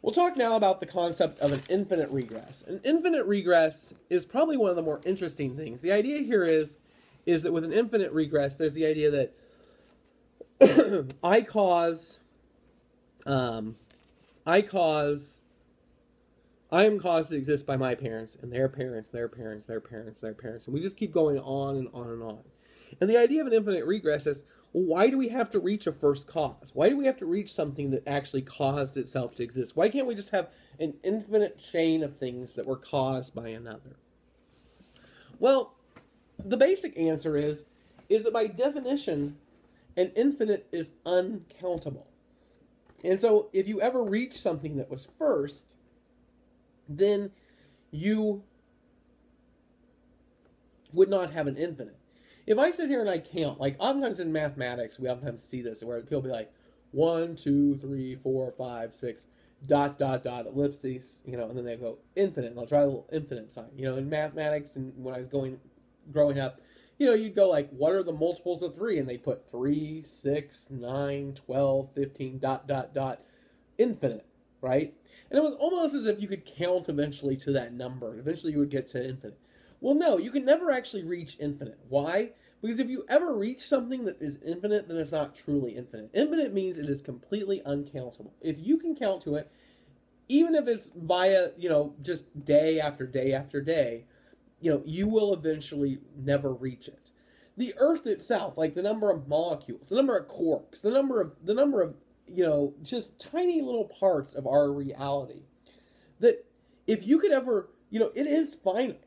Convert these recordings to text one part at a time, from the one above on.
We'll talk now about the concept of an infinite regress. An infinite regress is probably one of the more interesting things. The idea here is that with an infinite regress, there's the idea that I am caused to exist by my parents and their parents, their parents, their parents, their parents, and we just keep going on and on and on. And the idea of an infinite regress is, well, why do we have to reach a first cause? Why do we have to reach something that actually caused itself to exist? Why can't we just have an infinite chain of things that were caused by another? Well, the basic answer is that by definition, an infinite is uncountable. And so if you ever reach something that was first, then you would not have an infinite. If I sit here and I count, like oftentimes in mathematics, we oftentimes see this where people be like 1, 2, 3, 4, 5, 6, dot, dot, dot, ellipses, and then they go infinite, and they'll try a little infinite sign. In mathematics, and when I was growing up, you'd go like, what are the multiples of 3? And they put 3, 6, 9, 12, 15, dot, dot, dot, infinite, right? And it was almost as if you could count eventually to that number. Eventually you would get to infinite. Well, no, you can never actually reach infinite. Why? Because if you ever reach something that is infinite, then it's not truly infinite. Infinite means it is completely uncountable. If you can count to it, even if it's via, just day after day after day, you will eventually never reach it. The Earth itself, like the number of molecules, the number of quarks, the number of just tiny little parts of our reality, that if you could ever, it is finite.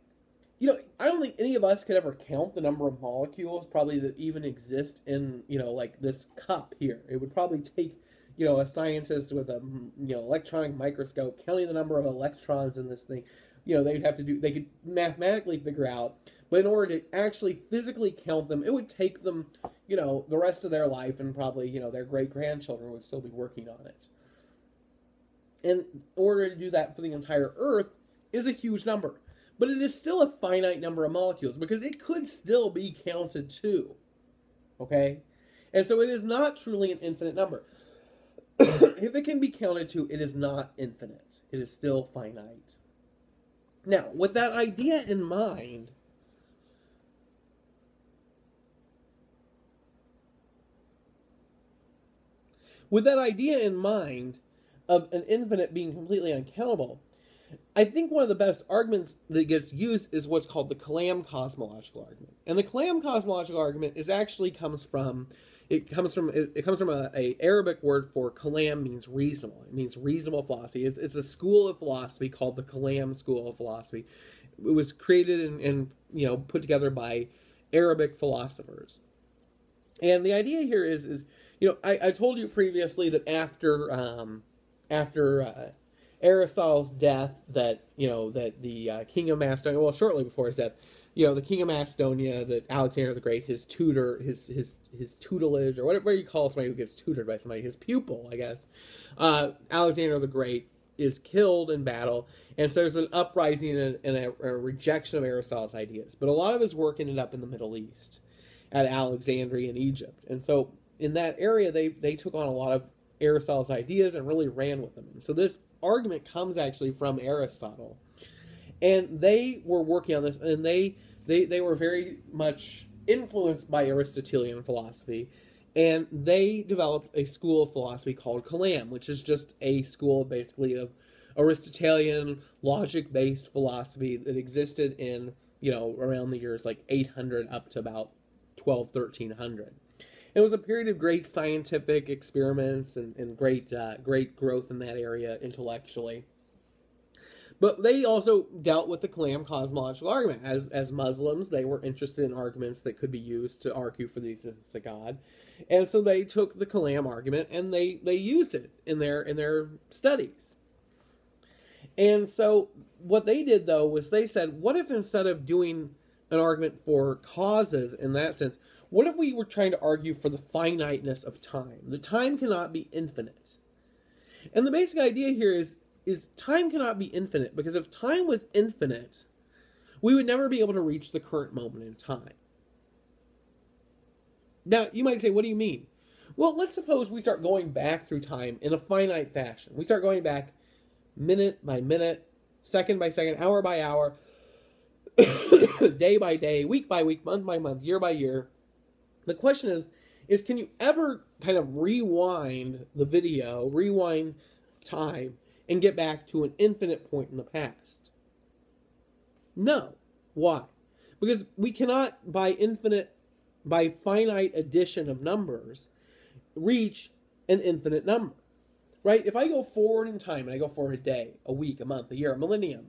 I don't think any of us could ever count the number of molecules probably that even exist in, like this cup here. It would probably take, a scientist with a, electronic microscope counting the number of electrons in this thing. They could mathematically figure out, but in order to actually physically count them, it would take them, the rest of their life, and probably, their great-grandchildren would still be working on it. And in order to do that for the entire Earth is a huge number. But it is still a finite number of molecules, because it could still be counted too. Okay? And so it is not truly an infinite number. If it can be counted to, it is not infinite. It is still finite. Now, with that idea in mind, of an infinite being completely uncountable, I think one of the best arguments that gets used is what's called the Kalam cosmological argument. And the Kalam cosmological argument comes from a Arabic word for Kalam, means reasonable. It means reasonable philosophy. It's a school of philosophy called the Kalam school of philosophy. It was created and put together by Arabic philosophers. And the idea here is I told you previously that after Aristotle's death, that the king of Macedonia, well, shortly before his death, the king of Macedonia, that Alexander the Great, his tutor, his tutelage, or whatever you call somebody who gets tutored by somebody, his pupil, I guess, Alexander the Great is killed in battle, and so there's an uprising and a rejection of Aristotle's ideas. But a lot of his work ended up in the Middle East, at Alexandria in Egypt, and so in that area they took on a lot of Aristotle's ideas and really ran with them. And so this argument comes actually from Aristotle, and they were working on this, and they were very much influenced by Aristotelian philosophy, and they developed a school of philosophy called Kalam, which is just a school basically of Aristotelian logic-based philosophy that existed in around the years like 800 up to about 1300. It was a period of great scientific experiments and great growth in that area intellectually. But they also dealt with the Kalam cosmological argument. As Muslims, they were interested in arguments that could be used to argue for the existence of God. And so they took the Kalam argument and they used it in their studies. And so what they did, though, was they said, what if instead of doing an argument for causes in that sense, what if we were trying to argue for the finiteness of time? The time cannot be infinite. And the basic idea here is time cannot be infinite, because if time was infinite, we would never be able to reach the current moment in time. Now, you might say, what do you mean? Well, let's suppose we start going back through time in a finite fashion. We start going back minute by minute, second by second, hour by hour, day by day, week by week, month by month, year by year. The question is can you ever kind of rewind the video, rewind time, and get back to an infinite point in the past? No. Why? Because we cannot, by finite addition of numbers, reach an infinite number. Right? If I go forward in time, and I go forward a day, a week, a month, a year, a millennium,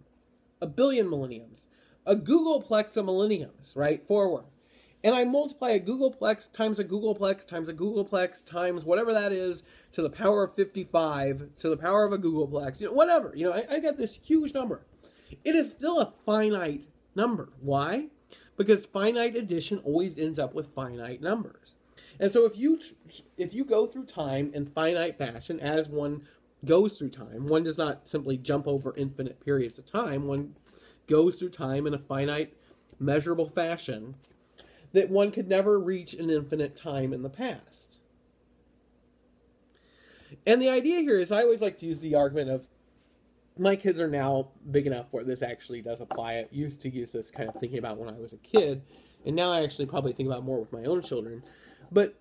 a billion millenniums, a googolplex of millenniums, right, forward, and I multiply a googolplex times a googolplex times a googolplex times whatever that is to the power of 55 to the power of a googolplex, whatever, I got this huge number. It is still a finite number. Why? Because finite addition always ends up with finite numbers. And so if you go through time in finite fashion, as one goes through time, one does not simply jump over infinite periods of time. One goes through time in a finite, measurable fashion, that one could never reach an infinite time in the past. And the idea here is, I always like to use the argument of, my kids are now big enough where this actually does apply. I used to use this kind of thinking about when I was a kid, and now I actually probably think about more with my own children. But,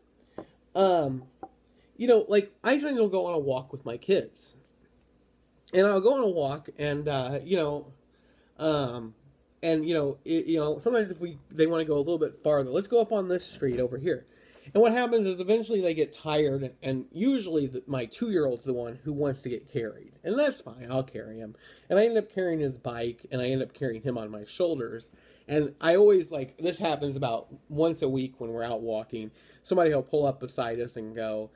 like, I sometimes will go on a walk with my kids. And I'll go on a walk, and, sometimes if they want to go a little bit farther, let's go up on this street over here. And what happens is eventually they get tired, and usually my 2-year-old's the one who wants to get carried. And that's fine, I'll carry him. And I end up carrying his bike, and I end up carrying him on my shoulders. And I always, this happens about once a week when we're out walking. Somebody will pull up beside us and go,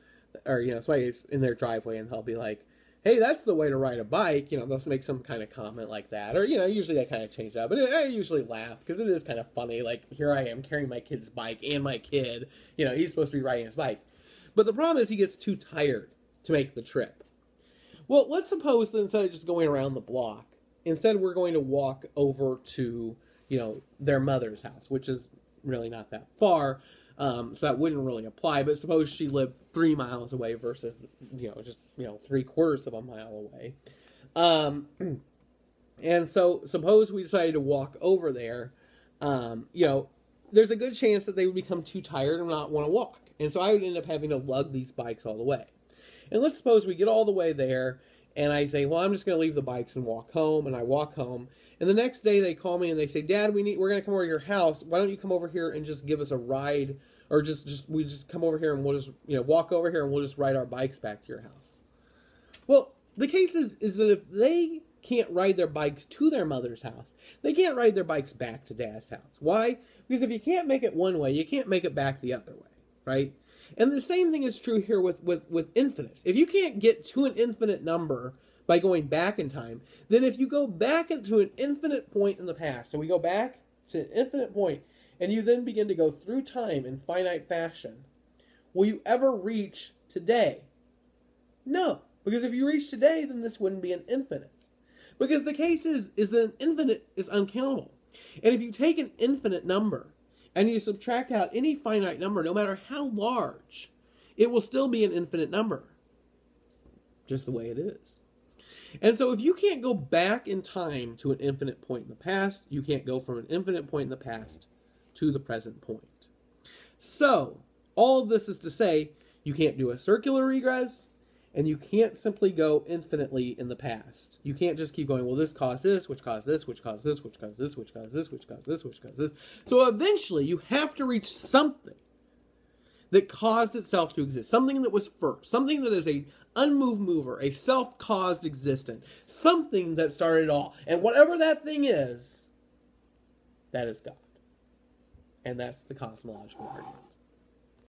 or, somebody's in their driveway, and they'll be like, hey, that's the way to ride a bike. They'll make some kind of comment like that. Or, usually I kind of change that. But I usually laugh because it is kind of funny. Like, here I am carrying my kid's bike and my kid. He's supposed to be riding his bike. But the problem is he gets too tired to make the trip. Well, let's suppose that instead of just going around the block, instead we're going to walk over to, their mother's house, which is really not that far. So that wouldn't really apply, but suppose she lived 3 miles away versus, just, 3/4 of a mile away. And so suppose we decided to walk over there, there's a good chance that they would become too tired and not want to walk. And so I would end up having to lug these bikes all the way. And let's suppose we get all the way there, and I say, well, I'm just going to leave the bikes and walk home, and I walk home. And the next day they call me and they say, Dad, we're going to come over to your house. Why don't you come over here and just give us a ride? Or we just come over here and we'll just, walk over here and we'll just ride our bikes back to your house. Well, the case is that if they can't ride their bikes to their mother's house, they can't ride their bikes back to Dad's house. Why? Because if you can't make it one way, you can't make it back the other way, right? And the same thing is true here with infinites. If you can't get to an infinite number by going back in time, then if you go back into an infinite point in the past, so we go back to an infinite point, and you then begin to go through time in finite fashion, will you ever reach today? No, because if you reach today, then this wouldn't be an infinite. Because the case is that an infinite is uncountable. And if you take an infinite number and you subtract out any finite number, no matter how large, it will still be an infinite number. Just the way it is. And so if you can't go back in time to an infinite point in the past, you can't go from an infinite point in the past to the present point. So, all of this is to say, you can't do a circular regress, and you can't simply go infinitely in the past. You can't just keep going, well, this caused this, which caused this, which caused this, which caused this, which caused this, which caused this, which caused this. So eventually, you have to reach something that caused itself to exist, something that was first, something that is a unmoved mover, a self-caused existent, something that started it all. And whatever that thing is, that is God. And that's the cosmological argument.